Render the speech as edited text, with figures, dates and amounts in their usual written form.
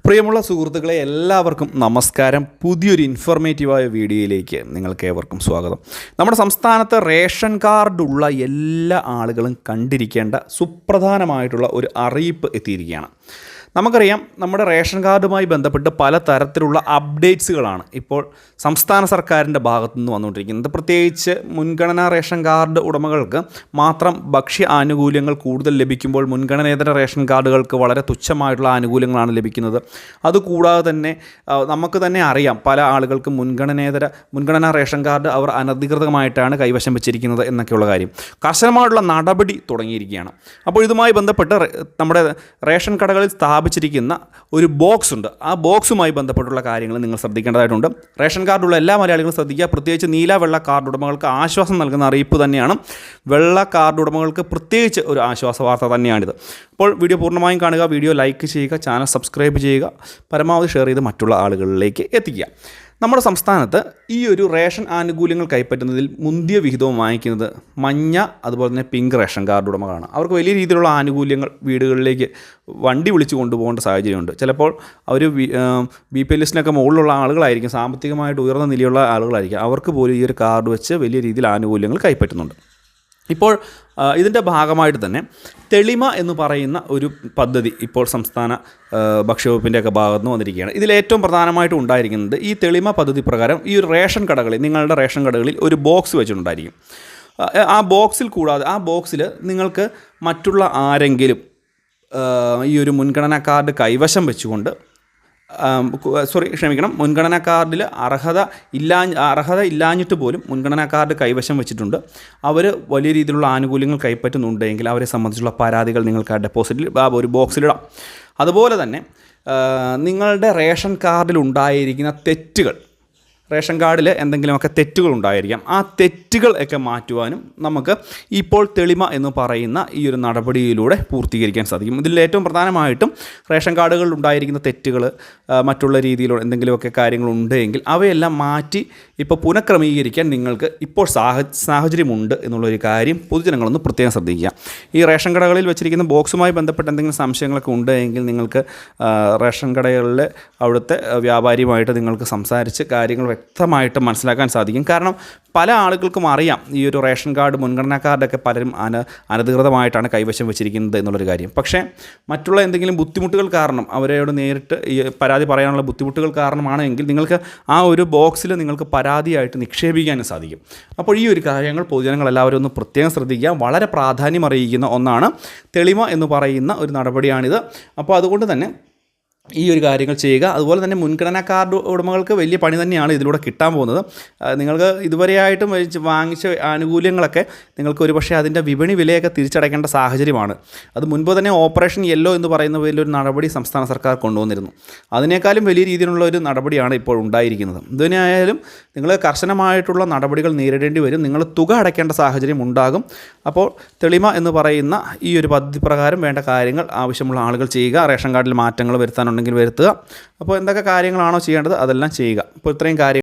പ്രിയമുള്ള സുഹൃത്തുക്കളെ എല്ലാവർക്കും നമസ്കാരം. പുതിയൊരു ഇൻഫോർമേറ്റീവായ വീഡിയോയിലേക്ക് നിങ്ങൾക്കേവർക്കും സ്വാഗതം. നമ്മുടെ സംസ്ഥാനത്ത് റേഷൻ കാർഡുള്ള എല്ലാ ആളുകളും കണ്ടിരിക്കേണ്ട സുപ്രധാനമായിട്ടുള്ള ഒരു അറിയിപ്പ് എത്തിയിരിക്കുകയാണ്. നമുക്കറിയാം, നമ്മുടെ റേഷൻ കാർഡുമായി ബന്ധപ്പെട്ട് പല തരത്തിലുള്ള അപ്ഡേറ്റ്സുകളാണ് ഇപ്പോൾ സംസ്ഥാന സർക്കാരിൻ്റെ ഭാഗത്തു നിന്ന് വന്നുകൊണ്ടിരിക്കുന്നത്. പ്രത്യേകിച്ച് മുൻഗണനാ റേഷൻ കാർഡ് ഉടമകൾക്ക് മാത്രം ഭക്ഷ്യ ആനുകൂല്യങ്ങൾ കൂടുതൽ ലഭിക്കുമ്പോൾ മുൻഗണനേതര റേഷൻ കാർഡുകൾക്ക് വളരെ തുച്ഛമായിട്ടുള്ള ആനുകൂല്യങ്ങളാണ് ലഭിക്കുന്നത്. അതുകൂടാതെ തന്നെ നമുക്ക് തന്നെ അറിയാം, പല ആളുകൾക്കും മുൻഗണനാ റേഷൻ കാർഡ് അവർ അനധികൃതമായിട്ടാണ് കൈവശം വെച്ചിരിക്കുന്നത് എന്നൊക്കെയുള്ള കാര്യം. കർശനമായിട്ടുള്ള നടപടി തുടങ്ങിയിരിക്കുകയാണ്. അപ്പോൾ ഇതുമായി ബന്ധപ്പെട്ട് നമ്മുടെ റേഷൻ കടകളിൽ സ്ഥാപിച്ചിരിക്കുന്ന ഒരു ബോക്സ് ഉണ്ട്. ആ ബോക്സുമായി ബന്ധപ്പെട്ടുള്ള കാര്യങ്ങൾ നിങ്ങൾ ശ്രദ്ധിക്കേണ്ടതായിട്ടുണ്ട്. റേഷൻ കാർഡുള്ള എല്ലാ മലയാളികളും ശ്രദ്ധിക്കുക. പ്രത്യേകിച്ച് നീല വെള്ള കാർഡ് ഉടമകൾക്ക് ആശ്വാസം നൽകുന്ന അറിയിപ്പ് തന്നെയാണ്. വെള്ള കാർഡ് ഉടമകൾക്ക് പ്രത്യേകിച്ച് ഒരു ആശ്വാസ വാർത്ത തന്നെയാണിത്. അപ്പോൾ വീഡിയോ പൂർണ്ണമായും കാണുക, വീഡിയോ ലൈക്ക് ചെയ്യുക, ചാനൽ സബ്സ്ക്രൈബ് ചെയ്യുക, പരമാവധി ഷെയർ ചെയ്ത് മറ്റുള്ള ആളുകളിലേക്ക് എത്തിക്കുക. നമ്മുടെ സംസ്ഥാനത്ത് ഈ ഒരു റേഷൻ ആനുകൂല്യങ്ങൾ കൈപ്പറ്റുന്നതിൽ മുന്തിയ വിഹിതവും വാങ്ങിക്കുന്നത് മഞ്ഞ അതുപോലെ തന്നെ പിങ്ക് റേഷൻ കാർഡ് ഉടമകളാണ്. അവർക്ക് വലിയ രീതിയിലുള്ള ആനുകൂല്യങ്ങൾ വീടുകളിലേക്ക് വണ്ടി വിളിച്ച് കൊണ്ടുപോകേണ്ട സാഹചര്യമുണ്ട്. ചിലപ്പോൾ അവർ BPL ലിസ്റ്റിനൊക്കെ മുകളിലുള്ള ആളുകളായിരിക്കും, സാമ്പത്തികമായിട്ട് ഉയർന്ന നിലയുള്ള ആളുകളായിരിക്കും. അവർക്ക് പോലും ഈ ഒരു കാർഡ് വെച്ച് വലിയ രീതിയിൽ ആനുകൂല്യങ്ങൾ കൈപ്പറ്റുന്നുണ്ട്. ഇപ്പോൾ ഇതിൻ്റെ ഭാഗമായിട്ട് തന്നെ തെളിമ എന്ന് പറയുന്ന ഒരു പദ്ധതി ഇപ്പോൾ സംസ്ഥാന ഭക്ഷ്യവകുപ്പിൻ്റെയൊക്കെ ഭാഗത്ത് നിന്ന് വന്നിരിക്കുകയാണ്. ഇതിലേറ്റവും പ്രധാനമായിട്ടും ഉണ്ടായിരിക്കുന്നത്, ഈ തെളിമ പദ്ധതി പ്രകാരം ഈ ഒരു റേഷൻ കടകളിൽ, നിങ്ങളുടെ റേഷൻ കടകളിൽ ഒരു ബോക്സ് വെച്ചിട്ടുണ്ടായിരിക്കും. ആ ബോക്സിൽ കൂടാതെ ആ ബോക്സിൽ നിങ്ങൾക്ക് മറ്റുള്ള ആരെങ്കിലും ഈ ഒരു മുൻഗണനാ കാർഡ് കൈവശം വെച്ചുകൊണ്ട് മുൻഗണനാ കാർഡിൽ അർഹത ഇല്ലാഞ്ഞിട്ട് പോലും മുൻഗണനാ കാർഡ് കൈവശം വെച്ചിട്ടുണ്ട്, അവർ വലിയ രീതിയിലുള്ള ആനുകൂല്യങ്ങൾ കൈപ്പറ്റുന്നുണ്ടെങ്കിൽ അവരെ സംബന്ധിച്ചുള്ള പരാതികൾ നിങ്ങൾക്ക് ആ ഡെപ്പോസിറ്റിൽ ഒരു ബോക്സിലിടാം. അതുപോലെ തന്നെ നിങ്ങളുടെ റേഷൻ കാർഡിൽ ഉണ്ടായിരിക്കുന്ന തെറ്റുകൾ, റേഷൻ കാർഡിൽ എന്തെങ്കിലുമൊക്കെ തെറ്റുകൾ ഉണ്ടായിരിക്കാം, ആ തെറ്റുകൾ ഒക്കെ മാറ്റുവാനും നമുക്ക് ഇപ്പോൾ തെളിമ എന്ന് പറയുന്ന ഈ ഒരു നടപടിയിലൂടെ പൂർത്തീകരിക്കാൻ സാധിക്കും. ഇതിൽ ഏറ്റവും പ്രധാനമായിട്ടും റേഷൻ കാർഡുകളിൽ ഉണ്ടായിരിക്കുന്ന തെറ്റുകൾ, മറ്റുള്ള രീതിയിലുള്ള എന്തെങ്കിലുമൊക്കെ കാര്യങ്ങളുണ്ടെങ്കിൽ അവയെല്ലാം മാറ്റി ഇപ്പോൾ പുനഃക്രമീകരിക്കാൻ നിങ്ങൾക്ക് ഇപ്പോൾ സാഹചര്യമുണ്ട് എന്നുള്ളൊരു കാര്യം പൊതുജനങ്ങളൊന്ന് പ്രത്യേകം ശ്രദ്ധിക്കുക. ഈ റേഷൻ കടകളിൽ വെച്ചിരിക്കുന്ന ബോക്സുമായി ബന്ധപ്പെട്ട് എന്തെങ്കിലും സംശയങ്ങളൊക്കെ ഉണ്ടെങ്കിൽ നിങ്ങൾക്ക് റേഷൻ കടകളിലെ അവിടുത്തെ വ്യാപാരിയുമായിട്ട് നിങ്ങൾക്ക് സംസാരിച്ച് കാര്യങ്ങൾ വ്യക്തമായിട്ട് മനസ്സിലാക്കാൻ സാധിക്കും. കാരണം പല ആളുകൾക്കും അറിയാം ഈ ഒരു റേഷൻ കാർഡ്, മുൻഗണനാ കാർഡൊക്കെ പലരും അനധികൃതമായിട്ടാണ് കൈവശം വെച്ചിരിക്കുന്നത് എന്നുള്ളൊരു കാര്യം. പക്ഷേ മറ്റുള്ള എന്തെങ്കിലും ബുദ്ധിമുട്ടുകൾ കാരണം, അവരോട് നേരിട്ട് ഈ പരാതി പറയാനുള്ള ബുദ്ധിമുട്ടുകൾ കാരണമാണെങ്കിൽ നിങ്ങൾക്ക് ആ ഒരു ബോക്സിൽ നിങ്ങൾക്ക് പരാതിയായിട്ട് നിക്ഷേപിക്കാനും സാധിക്കും. അപ്പോൾ ഈ ഒരു കാര്യങ്ങൾ പൊതുജനങ്ങൾ എല്ലാവരും ഒന്ന് പ്രത്യേകം ശ്രദ്ധിക്കുക. വളരെ പ്രാധാന്യം അറിയിക്കുന്ന ഒന്നാണ്. തെളിമ എന്ന് പറയുന്ന ഒരു നടപടിയാണിത്. അപ്പോൾ അതുകൊണ്ട് തന്നെ ഈ ഒരു കാര്യങ്ങൾ ചെയ്യുക. അതുപോലെ തന്നെ മുൻഗണനാ കാർഡ് ഉടമകൾക്ക് വലിയ പണി തന്നെയാണ് ഇതിലൂടെ കിട്ടാൻ പോകുന്നത്. നിങ്ങൾക്ക് ഇതുവരെയായിട്ടും വാങ്ങിച്ച ആനുകൂല്യങ്ങളൊക്കെ നിങ്ങൾക്ക് ഒരുപക്ഷെ അതിൻ്റെ വിപണി വിലയൊക്കെ തിരിച്ചടയ്ക്കേണ്ട സാഹചര്യമാണ്. അത് മുൻപ് തന്നെ ഓപ്പറേഷൻ യെല്ലോ എന്ന് പറയുന്ന വലിയൊരു നടപടി സംസ്ഥാന സർക്കാർ കൊണ്ടുവന്നിരുന്നു. അതിനേക്കാളും വലിയ രീതിയിലുള്ള ഒരു നടപടിയാണ് ഇപ്പോൾ ഉണ്ടായിരിക്കുന്നത്. ഇതിനായാലും നിങ്ങൾ കർശനമായിട്ടുള്ള നടപടികൾ നേരിടേണ്ടി വരും. നിങ്ങൾ തുക അടയ്ക്കേണ്ട സാഹചര്യം ഉണ്ടാകും. അപ്പോൾ തെളിമ എന്ന് പറയുന്ന ഈ ഒരു പദ്ധതി പ്രകാരം വേണ്ട കാര്യങ്ങൾ ആവശ്യമുള്ള ആളുകൾ ചെയ്യുക. റേഷൻ കാർഡിൽ മാറ്റങ്ങൾ വരുത്താനുണ്ടെങ്കിൽ വരുത്തുക. അപ്പോൾ എന്തൊക്കെ കാര്യങ്ങളാണോ ചെയ്യേണ്ടത് അതെല്ലാം ചെയ്യുക. അപ്പോൾ ഇത്രയും കാര്യങ്ങൾ